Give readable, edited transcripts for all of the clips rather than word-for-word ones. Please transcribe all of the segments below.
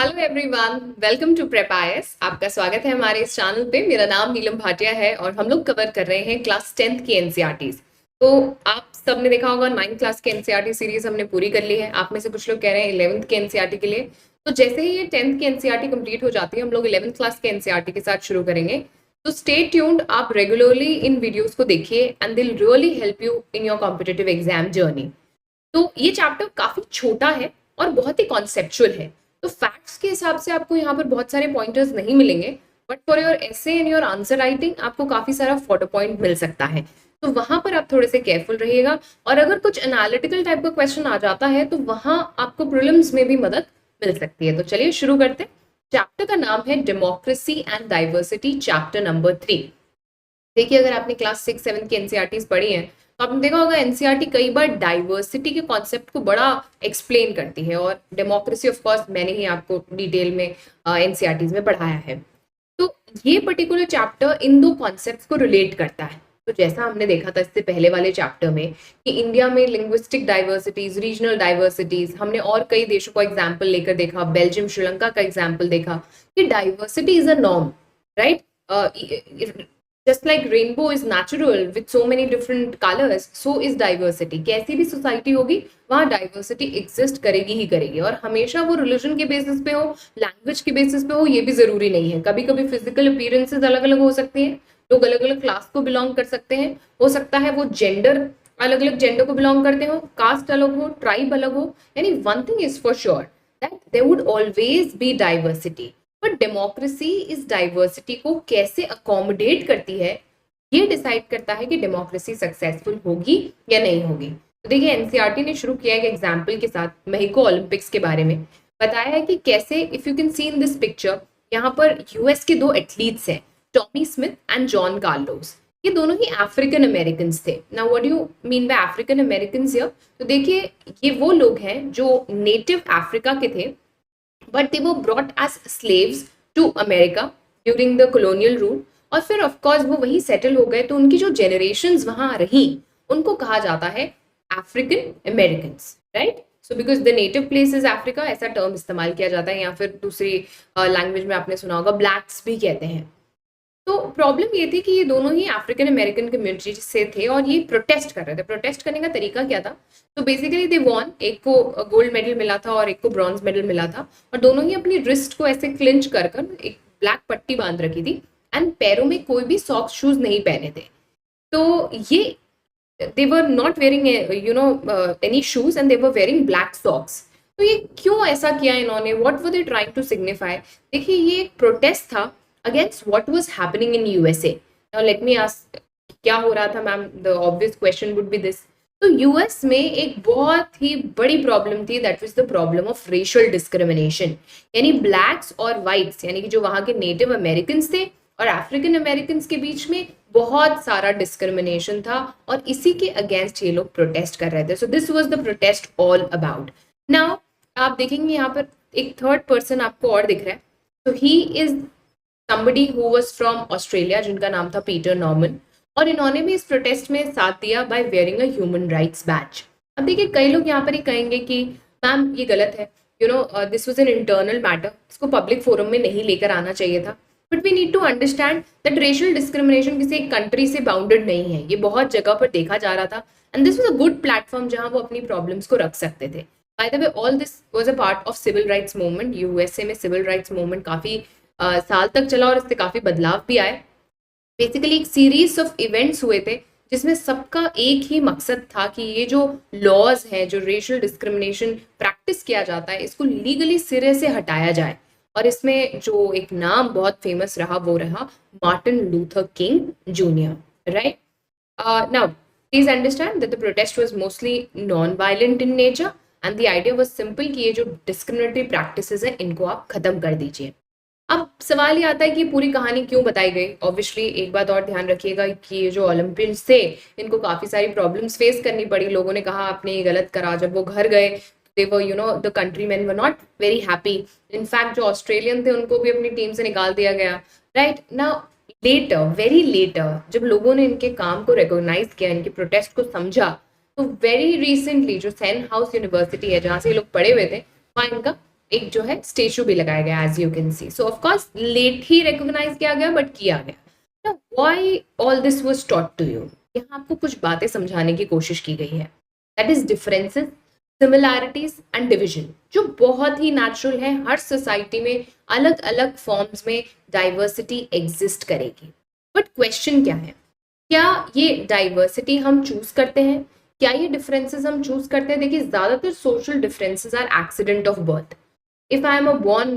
Hello everyone, welcome to prep IAS. आपका स्वागत है हमारे इस चैनल पे। मेरा नाम नीलम भाटिया है और हम लोग कवर कर रहे हैं क्लास 10th की एनसीईआरटीज। तो आप सबने देखा होगा 9th क्लास की एनसीईआरटी सीरीज हमने पूरी कर ली है। आप में से कुछ लोग कह रहे हैं 11th के एनसीईआरटी के लिए। तो जैसे ही ये 10th की एनसीईआरटी कंप्लीट हो जाती है, हम लोग 11th क्लास के एनसीईआरटी के साथ शुरू करेंगे। तो स्टे ट्यून्ड, आप रेगुलरली इन वीडियोज को देखिए एंड दिल really help you in your competitive exam journey. तो ये चैप्टर काफी छोटा है और बहुत ही कॉन्सेप्चुअल है। तो फैक्ट्स के हिसाब से आपको यहाँ पर बहुत सारे पॉइंटर्स नहीं मिलेंगे, but for your essay and your answer writing आपको काफी सारा फोटो पॉइंट मिल सकता है। तो वहां पर आप थोड़े से केयरफुल रहिएगा। और अगर कुछ एनालिटिकल टाइप का क्वेश्चन आ जाता है तो वहां आपको प्रीलिम्स में भी मदद मिल सकती है। तो चलिए शुरू करते हैं। चैप्टर का नाम है democracy and diversity, chapter number 3। देखिए, अगर आपने क्लास 6-7 की एनसीईआरटीज पढ़ी हैं तो आपने देखा होगा एनसीईआरटी कई बार डाइवर्सिटी के कॉन्सेप्ट को बड़ा एक्सप्लेन करती है, और डेमोक्रेसी ऑफ कोर्स मैंने ही आपको डिटेल में एनसीईआरटीज में पढ़ाया है। तो ये पर्टिकुलर चैप्टर इन दो कॉन्सेप्ट्स को रिलेट करता है। तो जैसा हमने देखा था इससे पहले वाले चैप्टर में कि इंडिया में लिंग्विस्टिक डाइवर्सिटीज, रीजनल डाइवर्सिटीज, हमने और कई देशों को एग्जाम्पल लेकर देखा, बेल्जियम, श्रीलंका का एग्जाम्पल देखा कि diversity is a norm, right. Just like rainbow is natural with so many different colors, so is diversity. कैसी भी सोसाइटी होगी वहाँ डाइवर्सिटी एग्जिस्ट करेगी ही करेगी, और हमेशा वो रिलीजन के बेसिस पे हो, लैंग्वेज के बेसिस पे हो, ये भी जरूरी नहीं है। कभी कभी फिजिकल अपीयरेंसेस अलग अलग हो सकती हैं, लोग अलग अलग क्लास को बिलोंग कर सकते हैं, हो सकता है वो जेंडर अलग अलग जेंडर को बिलोंग करते हो, कास्ट अलग हो, ट्राइब अलग हो। यानी one thing is for sure that there would always be diversity. But democracy इस डाइवर्सिटी को कैसे अकोमोडेट करती है, ये डिसाइड करता है कि डेमोक्रेसी सक्सेसफुल होगी या नहीं होगी। तो देखिए, एनसीईआरटी ने शुरू किया एक एग्जाम्पल के साथ मेक्सिको ओलंपिक्स के बारे में। बताया है कि कैसे, if you can C in this picture, यहाँ पर यूएस के दो एथलीट्स हैं, Tommy Smith and John Carlos. ये दोनों ही अफ्रीकन अमेरिकन थे। Now what do you mean by African American here? तो देखिए, ये वो लोग हैं जो नेटिव अफ्रीका के थे, but they were brought as slaves to America during the colonial rule, और फिर ऑफ कोर्स वो वहीं सेटल हो गए। तो उनकी जो जनरेशंस वहां रही उनको कहा जाता है African Americans, right. So because the native place is Africa, ऐसा टर्म इस्तेमाल किया जाता है। या फिर दूसरी लैंग्वेज में आपने सुना होगा ब्लैक्स भी कहते हैं। तो प्रॉब्लम ये थी कि ये दोनों ही अफ्रीकन अमेरिकन कम्युनिटी से थे और ये प्रोटेस्ट कर रहे थे। प्रोटेस्ट करने का तरीका क्या था? तो बेसिकली दे वॉन, एक को गोल्ड मेडल मिला था और एक को ब्रॉन्ज मेडल मिला था, और दोनों ही अपनी रिस्ट को ऐसे क्लिंच कर कर एक ब्लैक पट्टी बांध रखी थी, एंड पैरों में कोई भी सॉक्स शूज नहीं पहने थे। तो ये they were not wearing any shoes and they were wearing black socks. तो ये क्यों ऐसा किया इन्होंने? What were they trying to signify? देखिए, ये एक प्रोटेस्ट था against what was happening in USA. Now let me ask, क्या हो रहा था ma'am? The obvious question would be this. तो यूएस में एक बहुत ही बड़ी प्रॉब्लम थी, that was the problem of racial discrimination. यानी ब्लैक्स और वाइट्स, यानी कि जो वहां के नेटिव अमेरिकन थे और अफ्रीकन अमेरिकन के बीच में बहुत सारा डिस्क्रिमिनेशन था, और इसी के अगेंस्ट ये लोग प्रोटेस्ट कर रहे थे। So this was the protest all about. Now आप देखेंगे यहाँ पर एक थर्ड पर्सन आपको और दिख रहा है। तो he is somebody who was from Australia, जिनका नाम था पीटर नॉर्मन, और इन्होंने भी इस प्रोटेस्ट में साथ दिया by wearing a human rights badge। अब देखिए, कई लोग यहाँ पर ही कहेंगे कि मैम ये गलत है, this was an internal matter, इसको पब्लिक फोरम में नहीं लेकर आना चाहिए था। But we need to understand that racial discrimination किसी एक कंट्री से बाउंडेड नहीं है, ये बहुत जगह पर देखा जा रहा था, and this was a good platform जहां वो अपनी प्रॉब्लम्स को रख सकते थे। By the way, all this was a part of civil rights movement. USA में सिविल राइट्स मूवमेंट काफी साल तक चला और इससे काफी बदलाव भी आए। बेसिकली एक सीरीज ऑफ इवेंट्स हुए थे जिसमें सबका एक ही मकसद था कि ये जो लॉज हैं, जो रेशियल डिस्क्रिमिनेशन प्रैक्टिस किया जाता है, इसको लीगली सिरे से हटाया जाए। और इसमें जो एक नाम बहुत फेमस रहा वो रहा Martin Luther king junior, right. Now please understand that the protest was mostly non violent in nature, and the idea was simple कि ये जो डिस्क्रिमिनेटरी प्रैक्टिसेस हैं इनको आप खत्म कर दीजिए। अब सवाल ये आता है कि पूरी कहानी क्यों बताई गई। ऑब्वियसली एक बात और ध्यान रखिएगा कि ये जो ओलंपियंस थे इनको काफी सारी प्रॉब्लम्स फेस करनी पड़ी। लोगों ने कहा आपने ये गलत करा। जब वो घर गए, they were the countryman were not very happy. In fact जो ऑस्ट्रेलियन थे उनको भी अपनी टीम से निकाल दिया गया, right. Now later, very later, जब लोगों ने इनके काम को रिकॉग्नाइज किया, इनके प्रोटेस्ट को समझा, तो वेरी रिसेंटली जो सेन हाउस यूनिवर्सिटी है जहाँ से ये लोग पढ़े हुए थे, वहाँ इनका एक जो है स्टेचू भी लगाया गया as you can see. So of course late ही रिकॉग्नाइज किया गया बट किया गया. Now why all this was taught to you. यहाँ आपको कुछ बातें समझाने की कोशिश की गई है. That is differences, similarities and division, जो बहुत ही नेचुरल है. हर सोसाइटी में अलग अलग फॉर्म्स में डाइवर्सिटी एग्जिस्ट करेगी. बट क्वेश्चन क्या है, क्या ये डाइवर्सिटी हम चूज करते हैं, क्या ये डिफरेंसेस हम चूज करते हैं? देखिए ज्यादातर social differences are accident of birth. If I am a born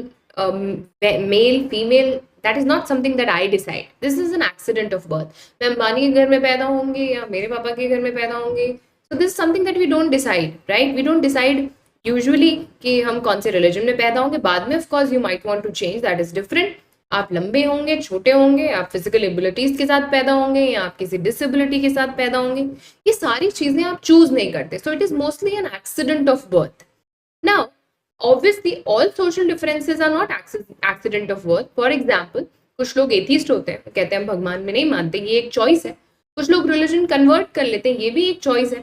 male female, that is not something that I decide. This is an accident of birth. मैं अंबानी के घर में पैदा होंगे या मेरे पापा के घर में पैदा होंगे. So this is something that we don't decide, right? We don't decide usually कि हम कौन से रिलीजन में पैदा होंगे. बाद में of course you might want to change, that is different. आप लंबे होंगे, छोटे होंगे, आप फिजिकल एबिलिटीज के साथ पैदा होंगे या आप किसी डिसेबिलिटी के साथ पैदा होंगे, ये सारी चीजें आप चूज नहीं करते. So it is mostly N accident of birth. Now obviously all social differences are not accident of birth. For example, कुछ लोग एथिस्ट होते हैं, कहते हैं हम भगवान में नहीं मानते, ये एक चॉइस है. कुछ लोग रिलीजन कन्वर्ट कर लेते हैं, ये भी एक चॉइस है.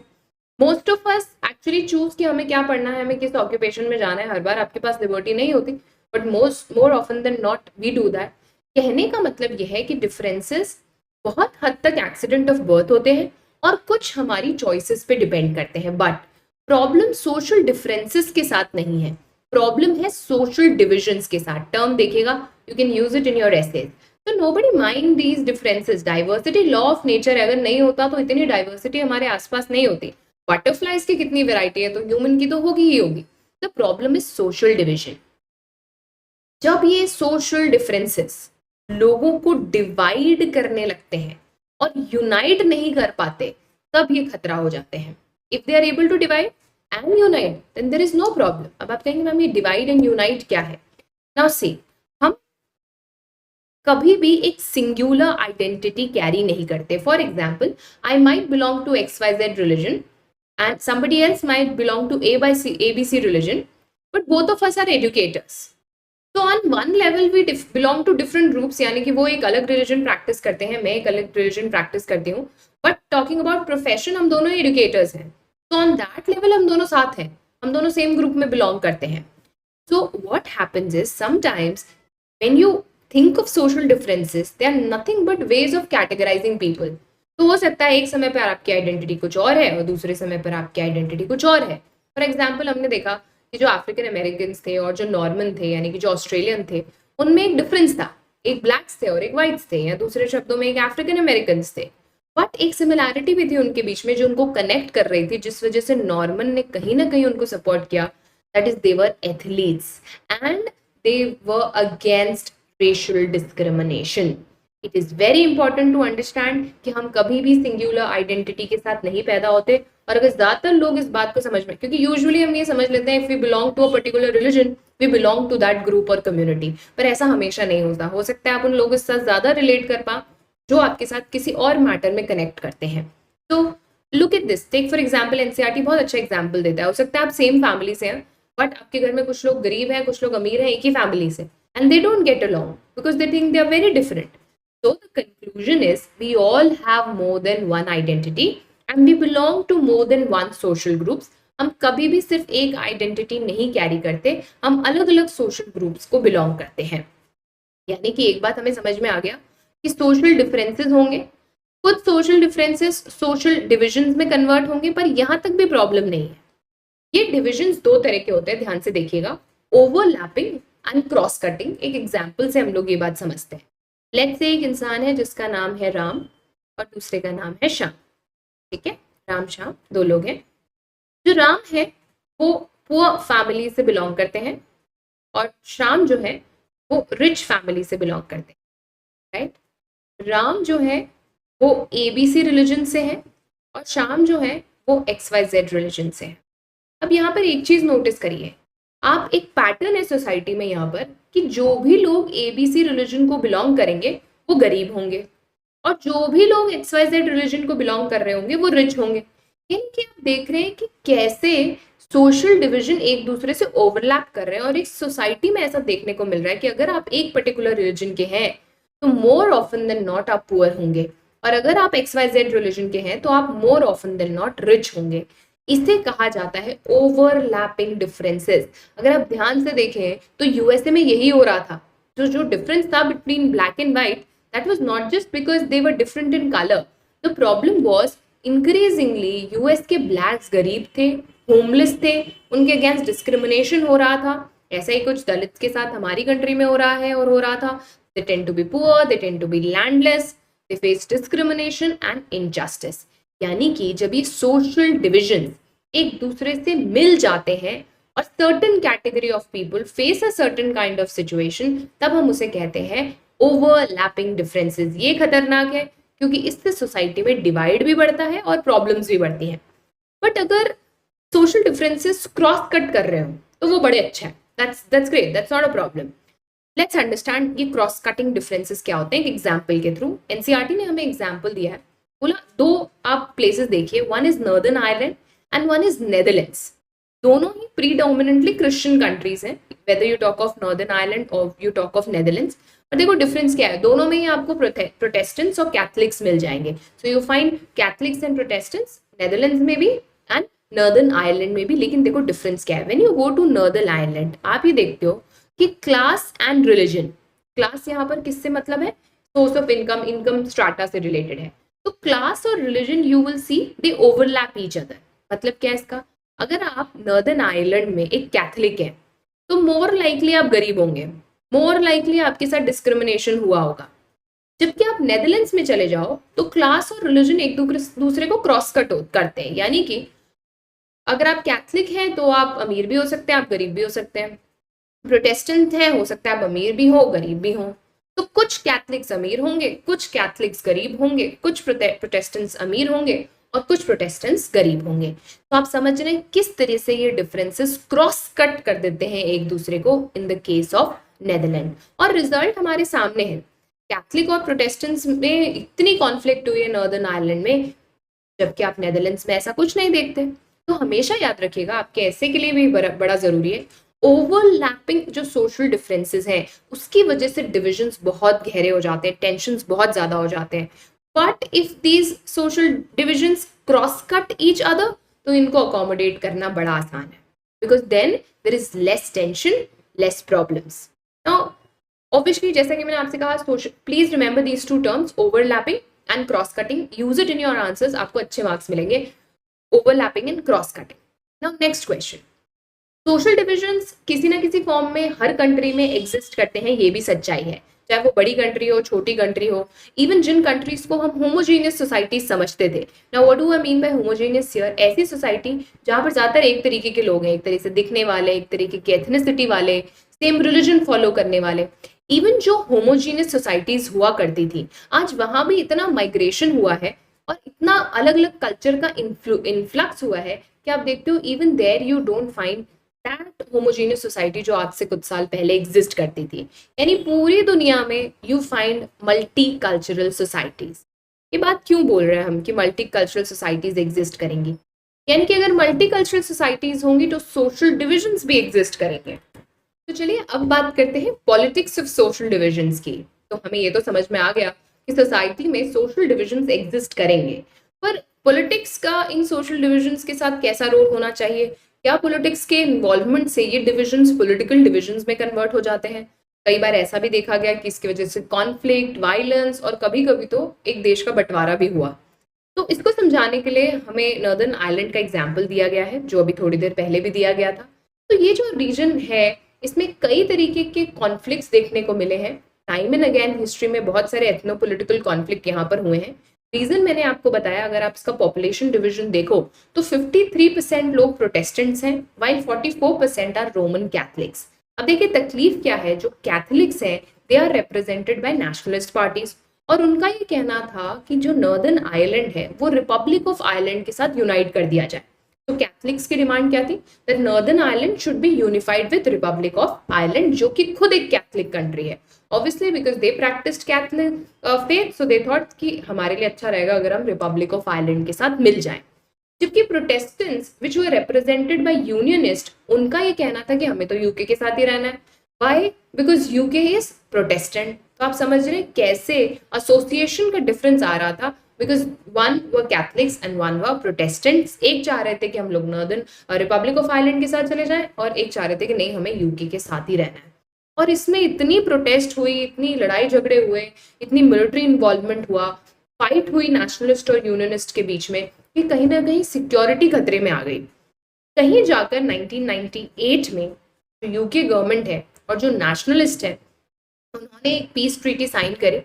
Most of us actually choose कि हमें क्या पढ़ना है, हमें किस ऑक्यूपेशन में जाना है. हर बार आपके पास लिबर्टी नहीं होती, but more often than not we do that. कहने का मतलब यह है कि डिफरेंसेस बहुत हद तक एक्सीडेंट ऑफ बर्थ होते हैं और कुछ हमारी चॉइसेस पे डिपेंड करते हैं. बट प्रॉब्लम सोशल डिफरेंसेस के साथ नहीं है, प्रॉब्लम है सोशल डिविजन्स के साथ. टर्म देखिएगा, you can use it in your essays. तो nobody mind these differences. Diversity law of nature अगर नहीं होता तो इतनी डाइवर्सिटी हमारे आसपास नहीं होती. बटरफ्लाइज की कितनी वेराइटी है, तो ह्यूमन की तो होगी ही होगी. The problem is social division. जब ये सोशल डिफरेंसेस लोगों को डिवाइड करने लगते हैं और यूनाइट नहीं कर पाते, तब ये खतरा हो जाते हैं. If they are able to divide and unite, then there is no problem. अब आप कहेंगे मैम ये डिवाइड एंड यूनाइट क्या है? नाउ सी, हम कभी भी एक सिंगुलर आइडेंटिटी कैरी नहीं करते. For example, I might belong to XYZ religion and somebody else might belong to ABC religion, but both of us are educators. So on one level we belong to different groups, यानी कि वो एक अलग religion practice करते हैं, मैं एक अलग रिलीजन प्रैक्टिस करती हूँ. बट टॉकिंग अबाउट प्रोफेशन, हम दोनों एजुकेटर्स हैं. तो ऑन दैट लेवल हम दोनों साथ हैं, हम दोनों सेम ग्रुप में बिलोंग करते हैं. So what happens is sometimes when you think of social differences, they are nothing but ways of categorising people. तो हो सकता है एक समय पर आपकी आइडेंटिटी कुछ और है और दूसरे समय पर आपकी आइडेंटिटी कुछ और है. फॉर एग्जाम्पल, हमने देखा कि जो अफ्रीकन अमेरिकन थे और जो नॉर्मन थे यानी कि जो ऑस्ट्रेलियन थे, उनमें एक डिफरेंस था. एक ब्लैक्स थे और एक वाइट्स थे, या दूसरे शब्दों में एक अफ्रीकन अमेरिकन थे. बट एक सिमिलैरिटी भी थी उनके बीच में जो उनको कनेक्ट कर रही थी, जिस वजह से नॉर्मन ने कहीं ना कहीं उनको सपोर्ट किया. That is they were athletes and they were against racial discrimination. It is very important to understand कि हम कभी भी सिंगुलर आइडेंटिटी के साथ नहीं पैदा होते. और अगर ज्यादातर लोग इस बात को समझ में, क्योंकि यूजुअली हम ये समझ लेते हैं if we belong to a particular religion we belong to that group और कम्युनिटी, पर ऐसा हमेशा नहीं होता. हो सकता है आप उन लोगों के साथ ज्यादा रिलेट कर पाओ जो आपके साथ किसी और मैटर में कनेक्ट करते हैं. तो look at this, take for example NCERT बहुत अच्छा एग्जाम्पल देता है. हो सकता है आप सेम फैमिली से हैं, बट आपके घर में कुछ लोग गरीब हैं, कुछ लोग अमीर हैं, एक ही फैमिली से, and they don't get along because they think they are very different. So the conclusion is we all have more than one identity and we belong to more than one social groups. हम कभी भी सिर्फ एक identity नहीं carry करते, हम अलग अलग सोशल ग्रुप्स को बिलोंग करते हैं. यानी कि एक बात हमें समझ में आ गया कि सोशल डिफरेंसेस होंगे, कुछ सोशल डिफरेंसेस सोशल डिविजन्स में कन्वर्ट होंगे, पर यहाँ तक भी प्रॉब्लम नहीं है. ये डिविजन्स दो तरह के होते हैं, ध्यान से देखिएगा, ओवरलैपिंग एंड क्रॉस कटिंग. एक एग्जाम्पल से हम लोग ये बात समझते हैं. लेट्स से एक इंसान है जिसका नाम है राम और दूसरे का नाम है श्याम. ठीक है, राम श्याम दो लोग हैं. जो राम है वो पुअर फैमिली से बिलोंग करते हैं और श्याम जो है वो रिच फैमिली से बिलोंग करते हैं. राइट, राम जो है वो ABC रिलीजन से है और श्याम जो है वो XYZ रिलीजन से है. अब यहाँ पर एक चीज नोटिस करिए, आप एक पैटर्न है सोसाइटी में यहाँ पर कि जो भी लोग ABC रिलीजन को बिलोंग करेंगे वो गरीब होंगे और जो भी लोग XYZ रिलीजन को बिलोंग कर रहे होंगे वो रिच होंगे. यानी कि आप देख रहे हैं कि कैसे सोशल डिवीजन एक दूसरे से ओवरलैप कर रहे हैं. और एक सोसाइटी में ऐसा देखने को मिल रहा है कि अगर आप एक पर्टिकुलर रिलीजन के हैं तो मोर ऑफन देन नॉट आप पुअर होंगे, और अगर आप XYZ रिलीजन के हैं तो आप more often than not rich होंगे. इसे कहा जाता है ओवरलैपिंग डिफरेंसेस। अगर आप ध्यान से देखें तो यूएसए में यही हो रहा था। जो जो डिफरेंस था between black and white, that was not just because they were different in colour, the problem was increasingly US के ब्लैक्स गरीब थे, होमलेस थे, उनके अगेंस्ट डिस्क्रिमिनेशन हो रहा था। ऐसा ही कुछ दलित के साथ हमारी कंट्री में हो रहा है और हो रहा था। They tend to be poor, they tend to be landless, they face discrimination and injustice. यानी कि जब ये सोशल डिविजन एक दूसरे से मिल जाते हैं और certain category of people face a certain kind of situation, तब हम उसे कहते हैं ओवरलैपिंग डिफरेंसेस। ये खतरनाक है क्योंकि इससे सोसाइटी में डिवाइड भी बढ़ता है और प्रॉब्लम्स भी बढ़ती हैं। बट अगर सोशल डिफरेंसेस क्रॉस कट कर रहे हो तो वो बड़े अच्छा है, that's great, that's not a problem. Let's understand ये क्रॉस कटिंग डिफरेंसेस क्या होते हैं एक एग्जाम्पल के थ्रू। एनसीईआरटी ने हमें एग्जाम्पल दिया है, बोला दो आप प्लेसेस देखिए, one is northern Ireland and one is Netherlands. दोनों ही प्रीडोमिनेंटली क्रिश्चियन कंट्रीज हैं, whether you talk of northern Ireland और यू टॉक ऑफ नेदरलैंड्स। और देखो डिफरेंस क्या है, दोनों में ही आपको प्रोटेस्टेंट्स और कैथलिक्स मिल जाएंगे। So you find Catholics and Protestants Netherlands में भी एंड नॉर्दर्न आयरलैंड में भी। लेकिन देखो डिफरेंस क्या है, when you go to Northern Ireland आप ये देखते हो कि क्लास एंड रिलीजन, क्लास यहाँ पर किससे मतलब है, source of income, income strata से रिलेटेड है। तो क्लास और religion you will see they overlap each other. मतलब क्या है इसका, अगर आप नॉर्दर्न आयरलैंड में एक कैथलिक है तो मोर लाइकली आप गरीब होंगे, मोर लाइकली आपके साथ डिस्क्रिमिनेशन हुआ होगा। जबकि आप नेदरलैंड्स में चले जाओ तो क्लास और रिलीजन एक दूसरे को क्रॉस कट करते हैं। यानी कि अगर आप कैथलिक हैं तो आप अमीर भी हो सकते हैं, आप गरीब भी हो सकते हैं। प्रोटेस्टेंट है, हो सकता है आप अमीर भी हो गरीब भी हो। तो कुछ कैथलिक्स अमीर होंगे, कुछ कैथलिक्स गरीब होंगे, कुछ प्रोटेस्टेंट्स अमीर होंगे और कुछ प्रोटेस्टेंट्स गरीब होंगे। तो आप समझ रहे हैं किस तरह से ये डिफरेंसेस क्रॉस कट कर देते हैं एक दूसरे को in the case of Netherland. और रिजल्ट हमारे सामने है, कैथलिक और प्रोटेस्टेंट्स में इतनी कॉन्फ्लिक्ट हुई है नॉर्दर्न आयरलैंड में, जबकि आप नेदरलैंड्स में ऐसा कुछ नहीं देखते। तो हमेशा याद रखिएगा, आपके ऐसे के लिए भी बड़ा जरूरी है, ओवरलैपिंग जो सोशल डिफरेंसेस हैं उसकी वजह से डिविजन्स बहुत गहरे हो जाते हैं, टेंशन्स बहुत ज्यादा हो जाते हैं। But if these social divisions cross cut each other तो इनको अकोमोडेट करना बड़ा आसान है, because then there is less tension, less problems. Now obviously जैसा कि मैंने आपसे कहा, please remember these two terms, overlapping and cross cutting, use it in your answers, आपको अच्छे मार्क्स मिलेंगे। Overlapping and cross cutting. Now next question, social divisions किसी ना किसी फॉर्म में हर कंट्री में एग्जिस्ट करते हैं, ये भी सच्चाई है, चाहे वो बड़ी कंट्री हो, छोटी कंट्री हो। इवन जिन कंट्रीज को हम होमोजीनियस सोसाइटी समझते थे, now what do I mean by homogeneous here, ऐसी सोसाइटी जहां पर ज्यादातर एक तरीके के लोग हैं, एक तरह से दिखने वाले, एक तरीके की एथनिसिटी वाले, सेम रिलीजन फॉलो करने वाले। इवन जो होमोजीनियस सोसाइटीज हुआ करती थी, आज वहां भी इतना माइग्रेशन हुआ है और इतना अलग अलग कल्चर का इन्फ्लक्स हुआ है कि आप देखते हो even there you don't find that homogeneous society जो आज से कुछ साल पहले एग्जिस्ट करती थी। यानी पूरी दुनिया में you find multi cultural societies. ये बात क्यों बोल रहे हैं हम कि मल्टी कल्चरल सोसाइटीज एग्जिस्ट करेंगी, यानी कि अगर मल्टी कल्चरल सोसाइटीज होंगी तो सोशल डिविजन्स भी एग्जिस्ट करेंगे। तो चलिए अब बात करते हैं पॉलिटिक्स ऑफ सोशल डिविजन्स की। तो हमें ये तो समझ में आ गया कि सोसाइटी में सोशल डिविजन्स एग्जिस्ट करेंगे, पर पॉलिटिक्स का इन सोशल डिविजन्स के साथ कैसा रोल होना चाहिए, क्या पॉलिटिक्स के इन्वॉल्वमेंट से ये डिविजन्स पॉलिटिकल डिविजन्स में कन्वर्ट हो जाते हैं। कई बार ऐसा भी देखा गया कि इसकी वजह से कॉन्फ्लिक्ट, वायलेंस और कभी कभी तो एक देश का बंटवारा भी हुआ। तो इसको समझाने के लिए हमें नॉर्दर्न आयरलैंड का एग्जाम्पल दिया गया है, जो अभी थोड़ी देर पहले भी दिया गया था। तो ये जो रीजन है इसमें कई तरीके के कॉन्फ्लिक्ट्स देखने को मिले हैं। टाइम एंड अगेन हिस्ट्री में बहुत सारे एथनो पॉलिटिकल कॉन्फ्लिक्ट यहाँ पर हुए हैं। रीजन मैंने आपको बताया, अगर आप इसका पॉपुलेशन डिवीजन देखो तो 53% लोग प्रोटेस्टेंट्स हैं, वाइल 44% आर रोमन कैथलिक्स। अब देखिए तकलीफ क्या है, जो कैथलिक्स हैं they are represented by nationalist parties, और उनका ये कहना था कि जो नॉर्दर्न आयरलैंड है वो रिपब्लिक ऑफ आयरलैंड के साथ यूनाइट कर दिया जाए। तो कैथलिक्स की डिमांड क्या थी, that northern Ireland should be unified with Republic of Ireland, जो कि खुद एक कैथलिक कंट्री है। Obviously because they practised Catholic faith, so they thought कि हमारे लिए अच्छा रहेगा अगर हम रिपब्लिक ऑफ आयरलैंड के साथ मिल जाएं। जबकि Protestants which were represented by unionist, उनका ये कहना था कि हमें तो यूके के साथ ही रहना है। Why, because UK is Protestant. तो आप समझ रहे हैं कैसे एसोसिएशन का डिफरेंस आ रहा था because one were Catholics and one were Protestants. एक चाह रहे थे कि हम लोग नॉर्दर्न रिपब्लिक ऑफ आयरलैंड के साथ चले जाएं और एक चाह रहे थे कि नहीं, हमें यूके के साथ ही रहना है। और इसमें इतनी प्रोटेस्ट हुई, इतनी लड़ाई झगड़े हुए, इतनी मिलिट्री इन्वॉल्वमेंट हुआ, फाइट हुई नेशनलिस्ट और यूनियनिस्ट के बीच में कि कहीं ना कहीं सिक्योरिटी खतरे में आ गई। कहीं जाकर 1998 में जो यूके गवर्नमेंट है और जो नेशनलिस्ट है, उन्होंने एक पीस ट्रीटी साइन करी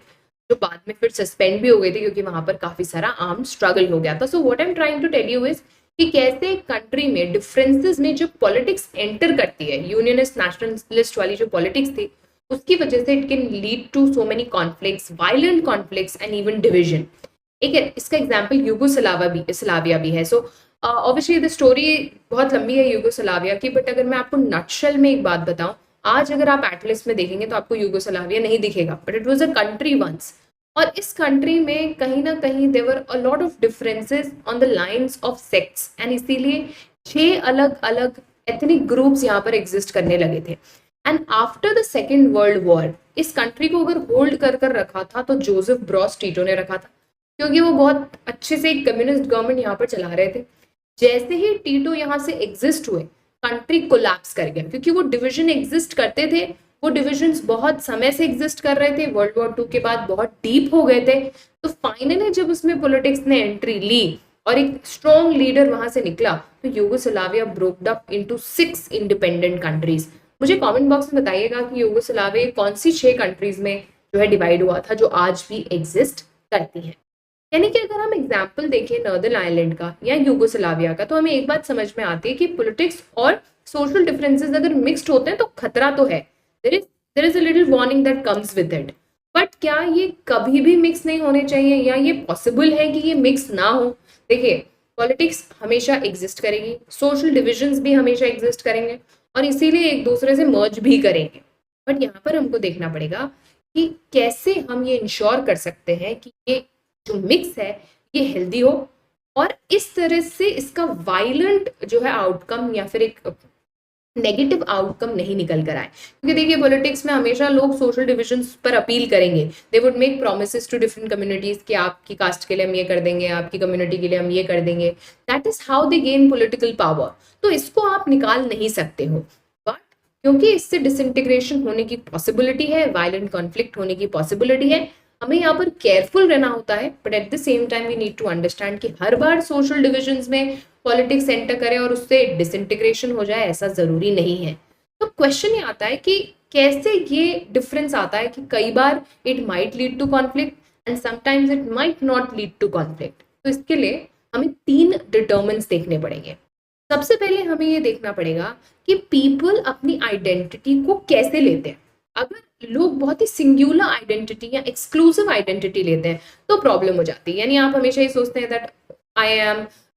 जो बाद में फिर सस्पेंड भी हो गई थी क्योंकि वहां पर काफी सारा आर्म स्ट्रगल हो गया था। So what I am trying to tell you is कि कैसे कंट्री में डिफरेंसेस में जो पॉलिटिक्स एंटर करती है, यूनियनिस्ट नेशनलिस्ट वाली जो पॉलिटिक्स थी, उसकी वजह से it can lead to so many conflicts, violent conflicts and even division. एक इसका एग्जाम्पल यूगोस्लाविया भी है। सो ऑब्वियसली द स्टोरी बहुत लंबी है यूगोस्लाविया की, बट अगर मैं आपको नटशेल में एक बात बताऊं, आज अगर आप एटलस में देखेंगे तो आपको यूगोस्लाविया नहीं दिखेगा, but it was a country once. और इस कंट्री में कहीं ना कहीं there were a lot of differences on the lines of sects, and इसीलिए 6 अलग अलग एथनिक ग्रुप्स यहाँ पर एग्जिस्ट करने लगे थे। And after the second world war इस कंट्री को अगर होल्ड कर रखा था तो जोसेफ ब्रॉस टीटो ने रखा था, क्योंकि वो बहुत अच्छे से एक कम्युनिस्ट गवर्नमेंट यहाँ पर चला रहे थे। जैसे ही टीटो यहाँ से एग्जिस्ट हुए, कंट्री कोलैप्स कर गया, क्योंकि वो डिवीजन एग्जिस्ट करते थे, वो डिविजन्स बहुत समय से एग्जिस्ट कर रहे थे, वर्ल्ड वॉर 2 के बाद बहुत डीप हो गए थे। तो फाइनली जब उसमें पॉलिटिक्स ने एंट्री ली और एक स्ट्रॉन्ग लीडर वहां से निकला, तो Yugoslavia broke up into 6 independent countries. मुझे कमेंट बॉक्स में बताइएगा कि यूगोस्लाविया कौन सी 6 कंट्रीज में जो है डिवाइड हुआ था, जो आज भी एग्जिस्ट करती हैं। यानी कि अगर हम एग्जाम्पल देखें नॉर्दर्न आयरलैंड का या यूगोस्लाविया का, तो हमें एक बात समझ में आती है कि पॉलिटिक्स और सोशल डिफरेंसेस अगर मिक्स्ड होते हैं तो खतरा तो है, there is a little warning that comes with it। But क्या ये कभी भी मिक्स नहीं होने चाहिए, या ये पॉसिबल है कि ये मिक्स ना हो? देखिए, पॉलिटिक्स हमेशा एग्जिस्ट करेगी, सोशल डिविजन्स भी हमेशा एग्जिस्ट करेंगे और इसीलिए एक दूसरे से मर्ज भी करेंगे। बट यहाँ पर हमको देखना पड़ेगा कि कैसे हम ये इंश्योर कर सकते हैं कि ये जो मिक्स है ये हेल्दी हो और इस तरह से इसका वायलेंट जो है आउटकम या फिर एक नेगेटिव आउटकम नहीं निकल कर आए। क्योंकि देखिए, पॉलिटिक्स में हमेशा लोग सोशल डिविजन्स पर अपील करेंगे, they would make promises to different communities कि आपकी कास्ट के लिए हम ये कर देंगे, आपकी कम्युनिटी के लिए हम ये कर देंगे। That is how they gain political power. तो इसको आप निकाल नहीं सकते हो, बट क्योंकि इससे डिसइंटीग्रेशन होने की पॉसिबिलिटी है, वायलेंट कॉन्फ्लिक्ट होने की पॉसिबिलिटी है, हमें यहाँ पर केयरफुल रहना होता है। But at the same time we need to understand कि हर बार सोशल डिविजन्स में पॉलिटिक्स एंटर करे और उससे डिसइंटीग्रेशन हो जाए, ऐसा जरूरी नहीं है। तो क्वेश्चन ये आता है कि कैसे ये डिफरेंस आता है कि कई बार it might lead to conflict and sometimes it might not lead to conflict. तो इसके लिए हमें 3 डिटर्मिनेंट्स देखने पड़ेंगे। सबसे पहले हमें ये देखना पड़ेगा कि पीपल अपनी आइडेंटिटी को कैसे लेते हैं। अगर लोग बहुत ही सिंगुलर आइडेंटिटी या एक्सक्लूसिव आइडेंटिटी लेते हैं तो प्रॉब्लम हो जाती है। यानी आप हमेशा ही सोचते हैं that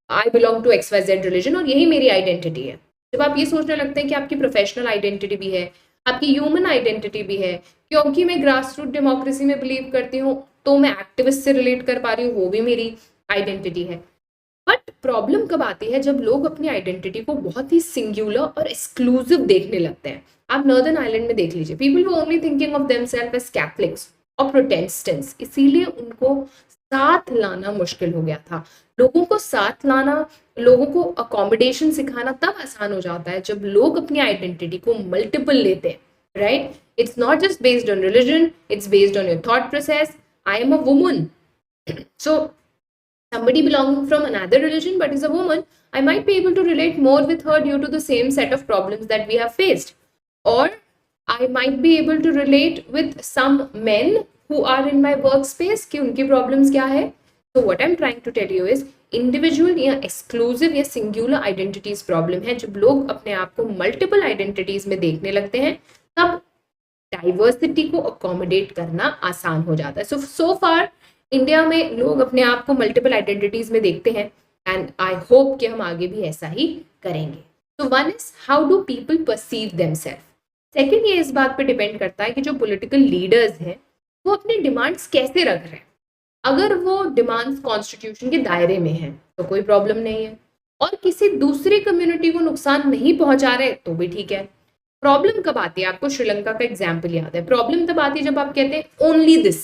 I belong to XYZ religion और यही मेरी आइडेंटिटी है। जब आप ये सोचने लगते हैं कि आपकी प्रोफेशनल आइडेंटिटी भी है, आपकी ह्यूमन आइडेंटिटी भी है, क्योंकि मैं ग्रास रूट डेमोक्रेसी में बिलीव करती हूँ तो मैं एक्टिविस्ट से रिलेट कर पा रही हूँ, वो भी मेरी आइडेंटिटी है। बट प्रॉब्लम कब आती है जब लोग अपनी आइडेंटिटी को बहुत ही सिंगुलर और एक्सक्लूसिव देखने लगते हैं। आप नॉर्दर्न आयरलैंड में देख लीजिए, people were only thinking of themselves as Catholics और प्रोटेस्टेंट्स, इसीलिए उनको साथ लाना मुश्किल हो गया था। लोगों को साथ लाना, लोगों को अकोमोडेशन सिखाना तब आसान हो जाता है जब लोग अपनी आइडेंटिटी को मल्टीपल लेते हैं, right? It's not just based on religion, it's based on your thought process. I am a woman, so somebody belonging from another religion but is a woman, I might be able to relate more with her due to the same set of problems that we have faced. Or I might be able to relate with some men who are in my workspace कि उनकी problems क्या है। So what I'm trying to tell you is individual या exclusive या singular identities problem है। जब लोग अपने आप को multiple identities में देखने लगते हैं तब डाइवर्सिटी को अकोमोडेट करना आसान हो जाता है। सो फार इंडिया में लोग अपने आप को मल्टीपल आइडेंटिटीज में देखते हैं एंड आई होप कि हम आगे भी ऐसा ही करेंगे। तो one is how do people perceive themselves. Second, ये इस बात पे डिपेंड करता है कि जो पॉलिटिकल लीडर्स हैं वो अपनी डिमांड्स कैसे रख रहे हैं। अगर वो डिमांड्स कॉन्स्टिट्यूशन के दायरे में हैं तो कोई प्रॉब्लम नहीं है, और किसी दूसरी कम्युनिटी को नुकसान नहीं पहुंचा रहे तो भी ठीक है। प्रॉब्लम कब आती है? आपको श्रीलंका का एग्जाम्पल याद है। प्रॉब्लम तब आती है जब आप कहते हैं ओनली दिस,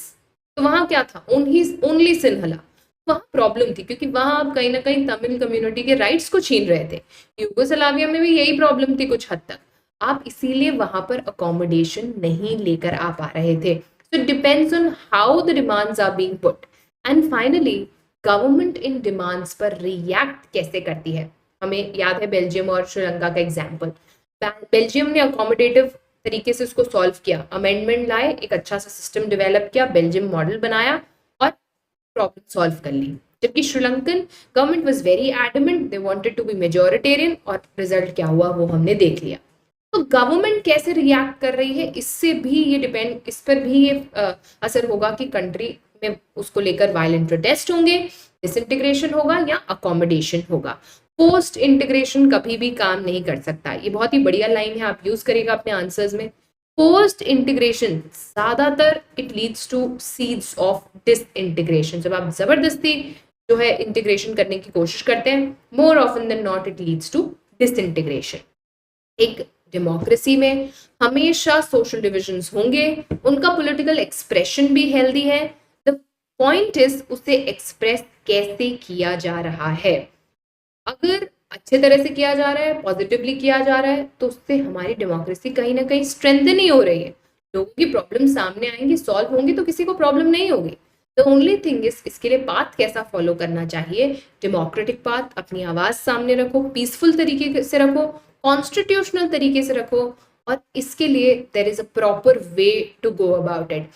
तो वहां क्या था? ओनली सिन्हला। वहाँ प्रॉब्लम थी, क्योंकि वहाँ आप कहीं ना कहीं तमिल कम्युनिटी के राइट्स को छीन रहे थे। यूगोस्लाविया में भी यही प्रॉब्लम थी कुछ हद तक, आप इसीलिए वहां पर अकोमोडेशन नहीं लेकर आ पा रहे थे। So it depends on how the demands are being put. And finally government इन डिमांड्स पर रिएक्ट कैसे करती है। हमें याद है बेल्जियम और श्रीलंका का एग्जाम्पल। बेल्जियम ने अकोमोडेटिव तरीके से उसको सॉल्व किया, अमेंडमेंट लाए, एक अच्छा सा सिस्टम डेवलप किया, बेल्जियम मॉडल बनाया और प्रॉब्लम सॉल्व कर ली। जबकि Sri Lankan government was very adamant, they wanted to be majoritarian, और रिजल्ट क्या हुआ वो हमने देख लिया। तो गवर्नमेंट कैसे रिएक्ट कर रही है, इससे भी ये डिपेंड, इस पर भी ये असर होगा कि कंट्री में उसको लेकर वायलेंट प्रोटेस्ट होंगे, डिसइंटीग्रेशन होगा या अकोमोडेशन होगा। पोस्ट इंटीग्रेशन कभी भी काम नहीं कर सकता। ये बहुत ही बढ़िया लाइन है, आप यूज करेगा अपने आंसर्स में। पोस्ट इंटीग्रेशन ज्यादातर it leads to seeds of disintegration. जब आप जबरदस्ती जो है इंटीग्रेशन करने की कोशिश करते हैं, more often than not it leads to disintegration. एक डेमोक्रेसी में हमेशा सोशल डिविजन्स होंगे, उनका पॉलिटिकल एक्सप्रेशन भी हेल्दी है। द पॉइंट इज उसे एक्सप्रेस कैसे किया जा रहा है। अगर अच्छे तरह से किया जा रहा है, पॉजिटिवली किया जा रहा है, तो उससे हमारी डेमोक्रेसी कहीं ना कहीं स्ट्रेंथन ही हो रही है। लोगों की प्रॉब्लम सामने आएंगी, सॉल्व होंगी, तो किसी को प्रॉब्लम नहीं होगी। द ओनली थिंग इज इसके लिए पाथ कैसा फॉलो करना चाहिए। डेमोक्रेटिक पाथ, अपनी आवाज सामने रखो, पीसफुल तरीके से रखो, कॉन्स्टिट्यूशनल तरीके से रखो, और इसके लिए there is a proper way to go about it.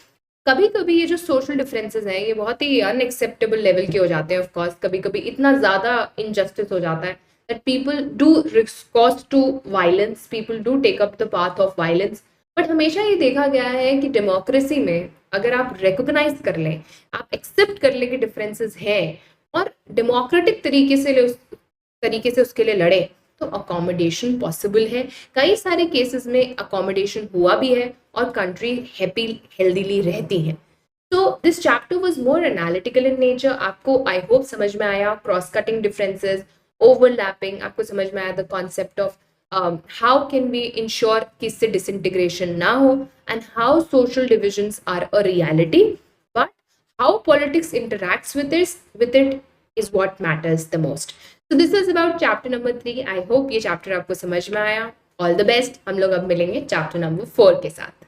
कभी कभी ये जो सोशल डिफरेंसेस हैं ये बहुत ही अनएक्सेप्टेबल लेवल के हो जाते हैं। ऑफ कोर्स कभी कभी इतना ज्यादा इनजस्टिस हो जाता है that people do recourse to violence, people do take up the path of violence. But हमेशा ये देखा गया है कि डेमोक्रेसी में अगर आप रिकॉग्नाइज कर लें, आप एक्सेप्ट कर लें कि डिफरेंसेस हैं, और डेमोक्रेटिक तरीके से उसके लिए लड़े, तो अकोमोडेशन पॉसिबल है। कई सारे केसेस में अकोमोडेशन हुआ भी है और कंट्री हैप्पी हेल्दीली रहती है। तो this chapter was more analytical in nature. आपको आई होप समझ में आया क्रॉस कटिंग डिफरेंसेस, ओवरलैपिंग, आपको समझ में आया the concept of how can we ensure कि इससे डिसइंटीग्रेशन ना हो, and how social divisions are a reality, but how politics interacts with it is what matters the most. So this is about chapter number 3. I hope ये chapter आपको समझ में आया. All the best. हम लोग अब मिलेंगे chapter number 4 के साथ.